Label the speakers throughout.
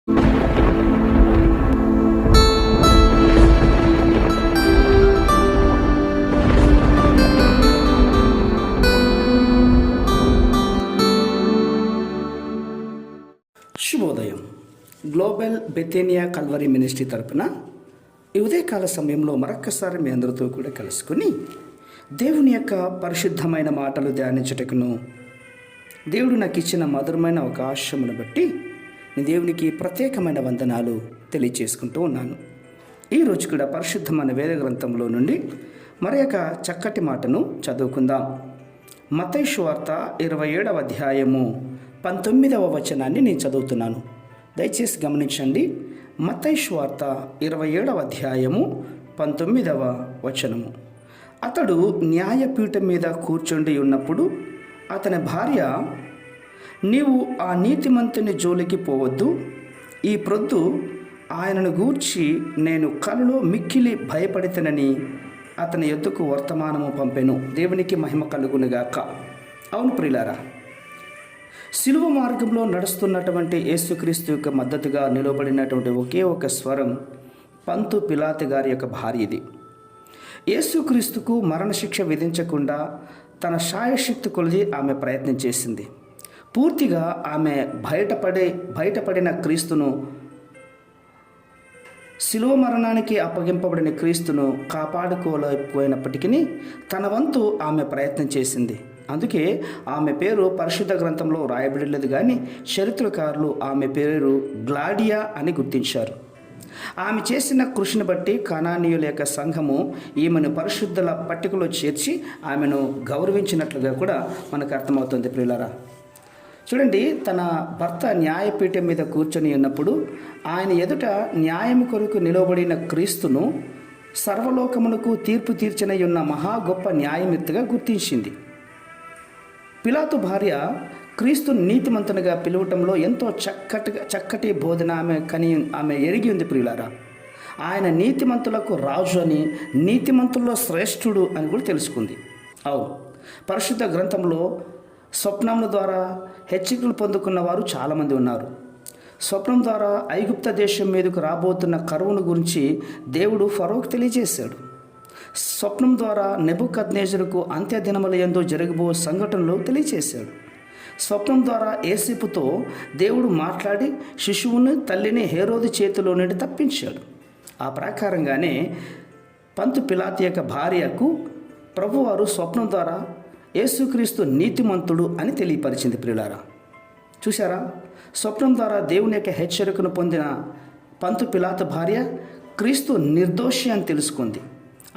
Speaker 1: శుభోదయం. Global బెతేనియా Calvary ministry తరపున ఈ ఉదయకాల సమయంలో మరొక్కసారి మీ అందరితో కూడా కలుసుకుని దేవుని యొక్క పరిశుద్ధమైన మాటలు ధ్యానించుటకును దేవుడు నాకు ఇచ్చిన మధురమైన అవకాశమును బట్టి నేను దేవునికి ప్రత్యేకమైన వందనాలు తెలియచేసుకుంటూ ఉన్నాను. ఈరోజు కూడా పరిశుద్ధమైన వేద గ్రంథంలో నుండి మరి యొక్క చక్కటి మాటను చదువుకుందాం. మత్తయి సువార్త 27వ అధ్యాయము 19వ వచనాన్ని నేను చదువుతున్నాను. దయచేసి గమనించండి. మత్తయి సువార్త 27వ అధ్యాయము 19వ వచనము. అతడు న్యాయపీఠం మీద కూర్చుండి ఉన్నప్పుడు అతని భార్య, నీవు ఆ నీతిమంతుని జోలికి పోవద్దు, ఈ ప్రొద్దు ఆయనను గూర్చి నేను కలలో మిక్కిలి భయపడితేనని అతని యొద్దకు వర్తమానము పంపెను. దేవునికి మహిమ కలుగునుగాక. అవును ప్రియులారా, శిలువ మార్గంలో నడుస్తున్నటువంటి యేసుక్రీస్తు యొక్క మద్దతుగా నిలబడినటువంటి ఒకే ఒక స్వరం పంతు పిలాతు గారి యొక్క భార్య ఇది. యేసుక్రీస్తుకు మరణశిక్ష విధించకుండా తన శాయశక్తి కొలిది ఆమె ప్రయత్నం చేసింది. పూర్తిగా ఆమె బయటపడిన క్రీస్తును, శిలువ మరణానికి అప్పగింపబడిన క్రీస్తును కాపాడుకోలేకపోయినప్పటికీ తన వంతు ఆమె ప్రయత్నం చేసింది. అందుకే ఆమె పేరు పరిశుద్ధ గ్రంథంలో రాయబడలేదు, కానీ చరిత్రకారులు ఆమె పేరు గ్లాడియా అని గుర్తించారు. ఆమె చేసిన కృషిని బట్టి కనానీయుల యొక్క సంఘము ఈమెను పరిశుద్ధుల పట్టికలో చేర్చి ఆమెను గౌరవించినట్లుగా కూడా మనకు అర్థమవుతుంది. ప్రియులారా, చూడండి, తన భర్త న్యాయపీఠం మీద కూర్చొని ఉన్నప్పుడు ఆయన ఎదుట న్యాయం కొరకు నిలబడిన క్రీస్తును సర్వలోకమునకు తీర్పు తీర్చనై ఉన్న మహా గొప్ప న్యాయమూర్తిగా గుర్తించింది. పిలాతు భార్య క్రీస్తు నీతిమంతునిగా పిలవటంలో ఎంతో చక్కటి బోధన ఆమె ఎరిగి ఉంది. ప్రియులారా, ఆయన నీతిమంతులకు రాజు అని, నీతిమంతుల్లో శ్రేష్ఠుడు అని కూడా తెలుసుకుంది. పరిశుద్ధ గ్రంథంలో స్వప్నముల ద్వారా హెచ్చరికలు పొందుకున్న వారు చాలామంది ఉన్నారు. స్వప్నం ద్వారా ఐగుప్త దేశం మీదకు రాబోతున్న కరువును గురించి దేవుడు ఫరోకు తెలియజేశాడు. స్వప్నం ద్వారా నెబుకద్నెజరుకు అంత్యదినముల యందు జరగబో సంఘటనలు తెలియజేశాడు. స్వప్నం ద్వారా యేసేపుతో దేవుడు మాట్లాడి శిశువుని, తల్లిని హేరోదు చేతిలో నుండి తప్పించాడు. ఆ ప్రకారంగానే పంతు పిలాతు యొక్క భార్యకు ప్రభువారు స్వప్నం ద్వారా యేసుక్రీస్తు నీతిమంతుడు అని తెలియపరిచింది. ప్రియులారా, చూసారా, స్వప్నం ద్వారా దేవుని యొక్క హెచ్చరికను పొందిన పంతు పిలాతు భార్య క్రీస్తు నిర్దోషి అని తెలుసుకుంది.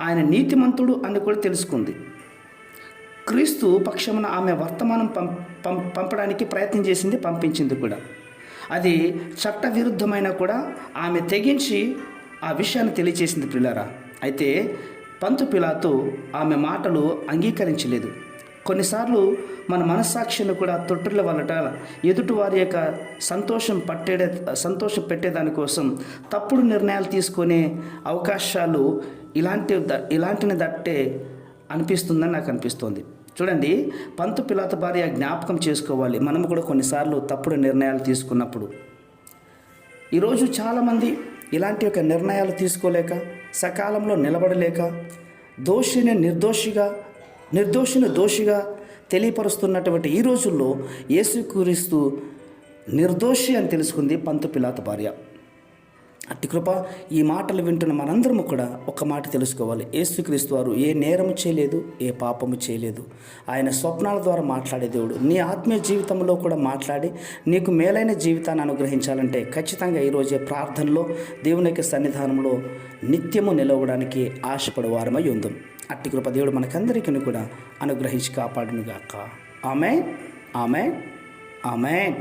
Speaker 1: ఆయన నీతిమంతుడు అని కూడా తెలుసుకుంది. క్రీస్తు పక్షమున ఆమె వర్తమానం పంపడానికి ప్రయత్నం చేసింది, పంపించింది కూడా. అది చట్టవిరుద్ధమైన కూడా ఆమె తెగించి ఆ విషయాన్ని తెలియజేసింది. ప్రియులారా, అయితే పంతు పిలాతు ఆమె మాటలు అంగీకరించలేదు. కొన్నిసార్లు మన మనస్సాక్షిని కూడా తొట్టిల వల్లట ఎదుటివారి యొక్క సంతోషం పెట్టేదానికోసం తప్పుడు నిర్ణయాలు తీసుకునే అవకాశాలు ఇలాంటిని దట్టే అనిపిస్తుందని నాకు అనిపిస్తుంది. చూడండి, పంతు పిలాతు భార్య జ్ఞాపకం చేసుకోవాలి. మనము కూడా కొన్నిసార్లు తప్పుడు నిర్ణయాలు తీసుకున్నప్పుడు. ఈరోజు చాలామంది ఇలాంటి యొక్క నిర్ణయాలు తీసుకోలేక, సకాలంలో నిలబడలేక, నిర్దోషిని దోషిగా తెలియపరుస్తున్నటువంటి ఈ రోజుల్లో యేసుక్రీస్తు నిర్దోషి అని తెలుసుకుంది పంతు పిలాతు భార్య. అట్టి కృప ఈ మాటలు వింటున్న మనందరము కూడా ఒక మాట తెలుసుకోవాలి. యేసుక్రీస్తు వారు ఏ నేరము చేయలేదు, ఏ పాపము చేయలేదు. ఆయన స్వప్నాల ద్వారా మాట్లాడే దేవుడు. నీ ఆత్మీయ జీవితంలో కూడా మాట్లాడి నీకు మేలైన జీవితాన్ని అనుగ్రహించాలంటే ఖచ్చితంగా ఈరోజే ప్రార్థనలో దేవుని యొక్క సన్నిధానంలో నిత్యము నిలవడానికి ఆశపడే వారమై ఉందాం. అట్టి కృప దేవుడు మనకందరికీ కూడా అనుగ్రహించి కాపాడునుగాక. ఆమేన్, ఆమేన్, ఆమేన్.